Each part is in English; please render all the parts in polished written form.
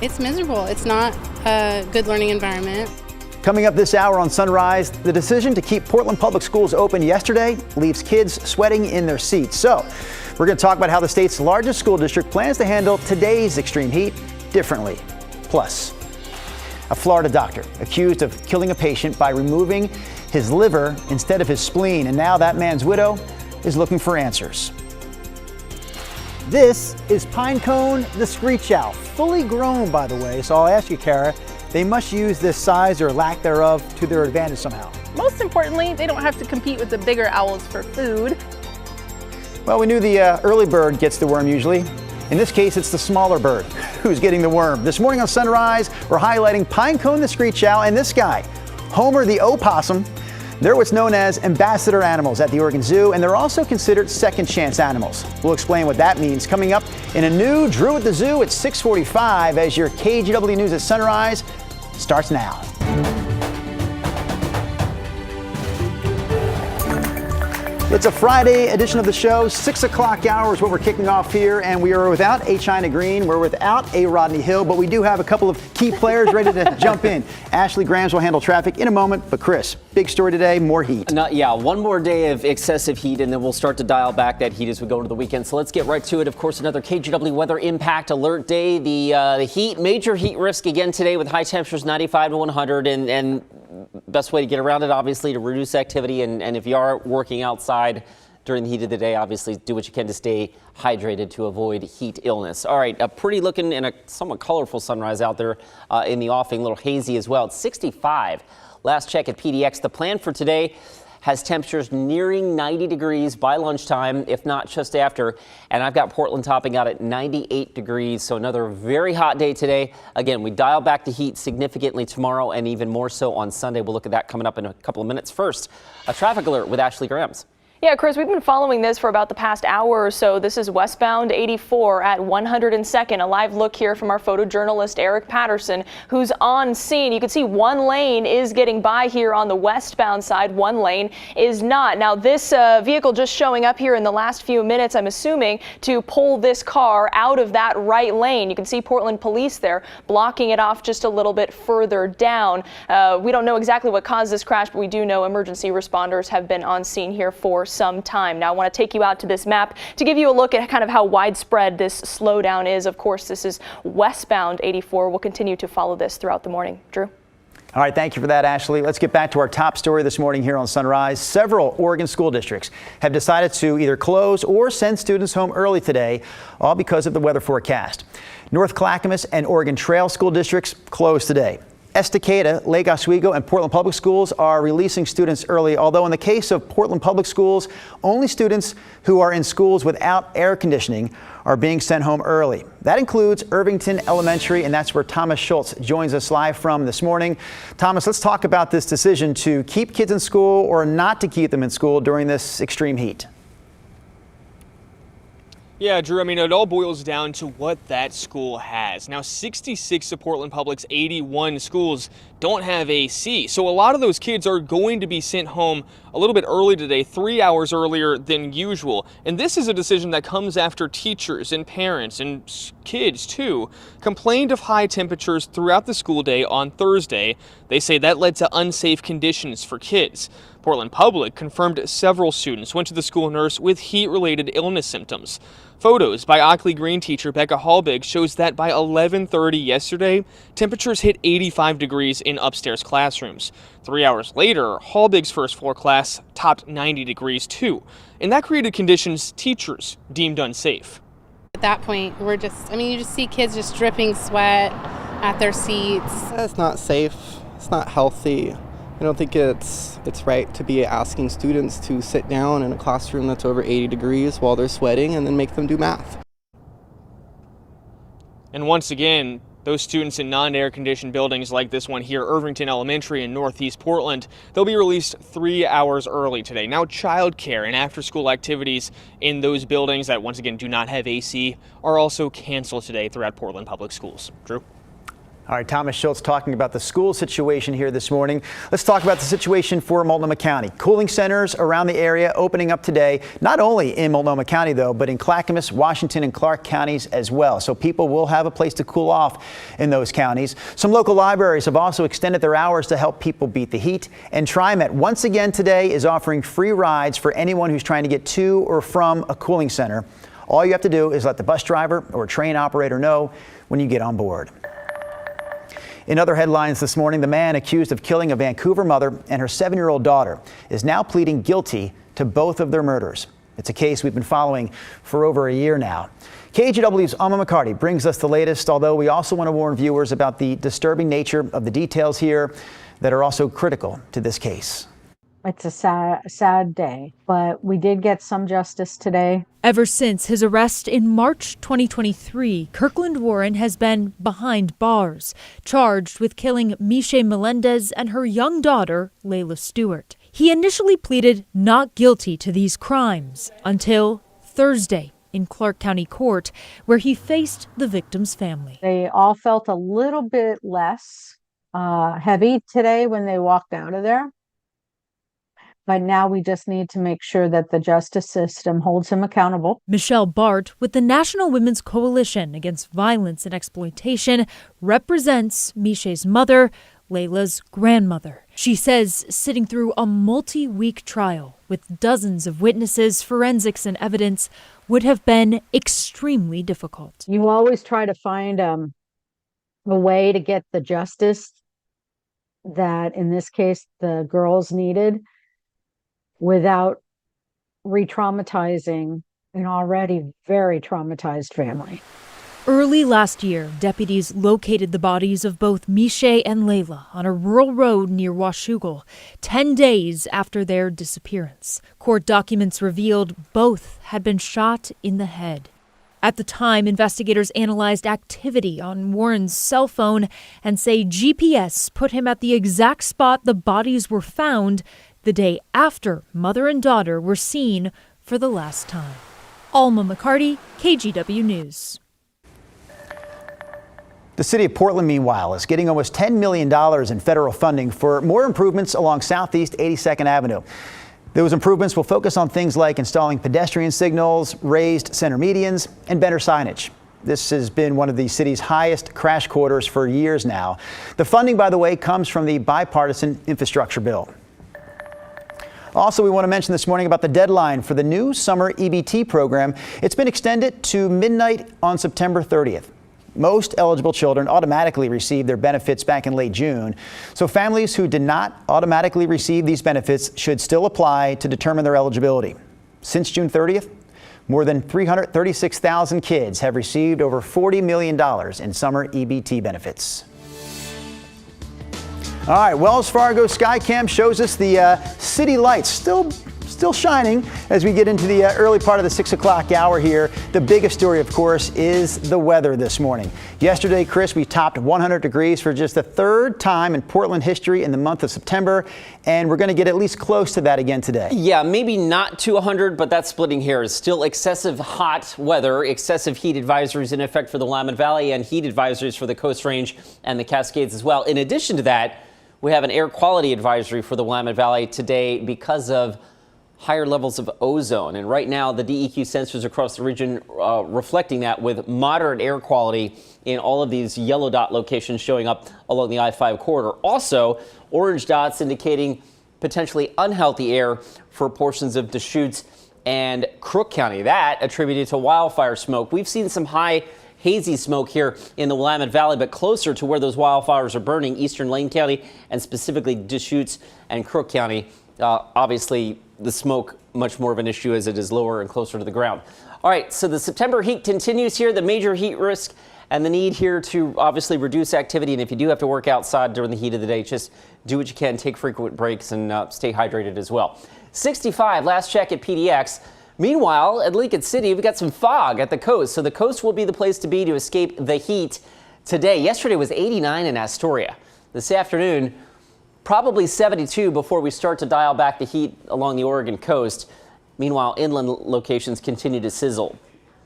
It's miserable. It's not a good learning environment. Coming up this hour on Sunrise, the decision to keep Portland Public Schools open yesterday leaves kids sweating in their seats. So we're going to talk about how the state's largest school district plans to handle today's extreme heat differently. Plus, a Florida doctor accused of killing a patient by removing his liver instead of his spleen. And now that man's widow is looking for answers. This is Pinecone the Screech Owl, fully grown, by the way. So I'll ask you, Kara, they must use this size or lack thereof to their advantage somehow. Most importantly, they don't have to compete with the bigger owls for food. Well, we knew the early bird gets the worm usually. In this case, it's the smaller bird who's getting the worm. This morning on Sunrise, we're highlighting Pinecone the Screech Owl and this guy, Homer the opossum. They're what's known as ambassador animals at the Oregon Zoo, and they're also considered second chance animals. We'll explain what that means coming up in a new Drew at the Zoo at 6:45 as your KGW News at Sunrise starts now. It's a Friday edition of the show. 6 o'clock hour is what we're kicking off here, and we are without a China Green. We're without a Rodney Hill, but we do have a couple of key players ready to jump in. Ashley Grams will handle traffic in a moment, but Chris, big story today, more heat. One more day of excessive heat, and then we'll start to dial back that heat as we go into the weekend. So let's get right to it. Of course, another KGW weather impact alert day. The heat, major heat risk again today with high temperatures 95 to 100, and best way to get around it, obviously, to reduce activity. And if you are working outside during the heat of the day, obviously do what you can to stay hydrated to avoid heat illness. All right, a pretty looking and a somewhat colorful sunrise out there in the offing, a little hazy as well. It's 65. Last check at PDX. The plan for today has temperatures nearing 90 degrees by lunchtime, if not just after. And I've got Portland topping out at 98 degrees, so another very hot day today. Again, we dial back the heat significantly tomorrow and even more so on Sunday. We'll look at that coming up in a couple of minutes. First, a traffic alert with Ashley Grams. Yeah, Chris, we've been following this for about the past hour or so. This is westbound 84 at 102nd. A live look here from our photojournalist Eric Patterson, who's on scene. You can see one lane is getting by here on the westbound side. One lane is not. Now, this vehicle just showing up here in the last few minutes, I'm assuming, to pull this car out of that right lane. You can see Portland police there blocking it off just a little bit further down. We don't know exactly what caused this crash, but we do know emergency responders have been on scene here for some time. Now I want to take you out to this map to give you a look at kind of how widespread this slowdown is. Of course, this is westbound 84. We'll continue to follow this throughout the morning. Drew? All right, thank you for that, Ashley. Let's get back to our top story this morning here on Sunrise. Several Oregon school districts have decided to either close or send students home early today, all because of the weather forecast. North Clackamas and Oregon Trail school districts closed today. Estacada, Lake Oswego, and Portland Public Schools are releasing students early, although in the case of Portland Public Schools, only students who are in schools without air conditioning are being sent home early. That includes Irvington Elementary, and that's where Thomas Schultz joins us live from this morning. Thomas, let's talk about this decision to keep kids in school or not to keep them in school during this extreme heat. Yeah, Drew, I mean, it all boils down to what that school has. Now, 66 of Portland Public's 81 schools don't have AC. So a lot of those kids are going to be sent home a little bit early today, 3 hours earlier than usual. And this is a decision that comes after teachers and parents and kids, too, complained of high temperatures throughout the school day on Thursday. They say that led to unsafe conditions for kids. Portland Public confirmed several students went to the school nurse with heat-related illness symptoms. Photos by Ockley Green teacher Becca Hallbig shows that by 11:30 yesterday, temperatures hit 85 degrees in upstairs classrooms. 3 hours later, Hallbig's first floor class topped 90 degrees too, and that created conditions teachers deemed unsafe. At that point, you just see kids just dripping sweat at their seats. It's not safe. It's not healthy. I don't think it's right to be asking students to sit down in a classroom that's over 80 degrees while they're sweating and then make them do math. And once again, those students in non-air conditioned buildings like this one here, Irvington Elementary in Northeast Portland, they'll be released 3 hours early today. Now, childcare and after-school activities in those buildings that once again do not have AC are also canceled today throughout Portland Public Schools. Drew? All right, Thomas Schultz talking about the school situation here this morning. Let's talk about the situation for Multnomah County. Cooling centers around the area opening up today, not only in Multnomah County, though, but in Clackamas, Washington, and Clark counties as well. So people will have a place to cool off in those counties. Some local libraries have also extended their hours to help people beat the heat. And TriMet, once again today, is offering free rides for anyone who's trying to get to or from a cooling center. All you have to do is let the bus driver or train operator know when you get on board. In other headlines this morning, the man accused of killing a Vancouver mother and her 7-year-old daughter is now pleading guilty to both of their murders. It's a case we've been following for over a year now. KGW's Alma McCarty brings us the latest, although we also want to warn viewers about the disturbing nature of the details here that are also critical to this case. It's a sad day, but we did get some justice today. Ever since his arrest in March 2023, Kirkland Warren has been behind bars, charged with killing Miche Melendez and her young daughter, Layla Stewart. He initially pleaded not guilty to these crimes until Thursday in Clark County Court, where he faced the victim's family. They all felt a little bit less heavy today when they walked out of there. But now we just need to make sure that the justice system holds him accountable. Michelle Bart, with the National Women's Coalition Against Violence and Exploitation, represents Miche's mother, Layla's grandmother. She says sitting through a multi-week trial with dozens of witnesses, forensics, and evidence would have been extremely difficult. You always try to find a way to get the justice that, in this case, the girls needed, without re-traumatizing an already very traumatized family. Early last year, deputies located the bodies of both Miche and Layla on a rural road near Washougal, 10 days after their disappearance. Court documents revealed both had been shot in the head. At the time, investigators analyzed activity on Warren's cell phone and say GPS put him at the exact spot the bodies were found the day after mother and daughter were seen for the last time. Alma McCarty, KGW News. The city of Portland, meanwhile, is getting almost $10 million in federal funding for more improvements along Southeast 82nd Avenue. Those improvements will focus on things like installing pedestrian signals, raised center medians, and better signage. This has been one of the city's highest crash quarters for years now. The funding, by the way, comes from the bipartisan infrastructure bill. Also, we want to mention this morning about the deadline for the new summer EBT program. It's been extended to midnight on September 30th. Most eligible children automatically received their benefits back in late June. So families who did not automatically receive these benefits should still apply to determine their eligibility. Since June 30th, more than 336,000 kids have received over $40 million in summer EBT benefits. All right, Wells Fargo Skycam shows us the city lights still shining as we get into the early part of the 6 o'clock hour here. The biggest story, of course, is the weather this morning. Yesterday, Chris, we topped 100 degrees for just the third time in Portland history in the month of September, and we're going to get at least close to that again today. Yeah, maybe not to 100, but that's splitting hairs. Still excessive hot weather, excessive heat advisories in effect for the Willamette Valley, and heat advisories for the Coast Range and the Cascades as well. In addition to that, we have an air quality advisory for the Willamette Valley today because of higher levels of ozone. And right now, the DEQ sensors across the region reflecting that with moderate air quality in all of these yellow dot locations showing up along the I-5 corridor. Also, orange dots indicating potentially unhealthy air for portions of Deschutes and Crook County. That attributed to wildfire smoke. We've seen some high hazy smoke here in the Willamette Valley, but closer to where those wildfires are burning, eastern Lane County and specifically Deschutes and Crook County. Obviously, the smoke much more of an issue as it is lower and closer to the ground. All right, so the September heat continues here, the major heat risk and the need here to obviously reduce activity. And if you do have to work outside during the heat of the day, just do what you can, take frequent breaks and stay hydrated as well. 65, last check at PDX. Meanwhile, at Lincoln City, we've got some fog at the coast. So the coast will be the place to be to escape the heat today. Yesterday was 89 in Astoria. This afternoon, probably 72 before we start to dial back the heat along the Oregon coast. Meanwhile, inland locations continue to sizzle.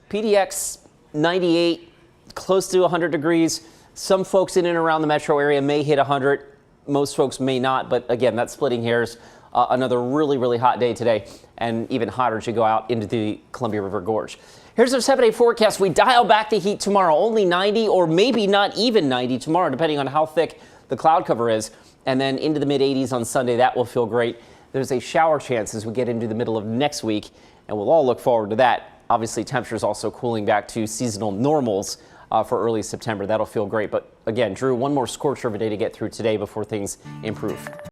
PDX 98, close to 100 degrees. Some folks in and around the metro area may hit 100. Most folks may not, but again, that's splitting hairs. Another really, really hot day today, and even hotter as you go out into the Columbia River Gorge. Here's our 7-day forecast. We dial back the heat tomorrow, only 90 or maybe not even 90 tomorrow, depending on how thick the cloud cover is. And then into the mid-80s on Sunday. That will feel great. There's a shower chance as we get into the middle of next week, and we'll all look forward to that. Obviously, temperatures also cooling back to seasonal normals for early September. That'll feel great. But again, Drew, one more scorcher of a day to get through today before things improve.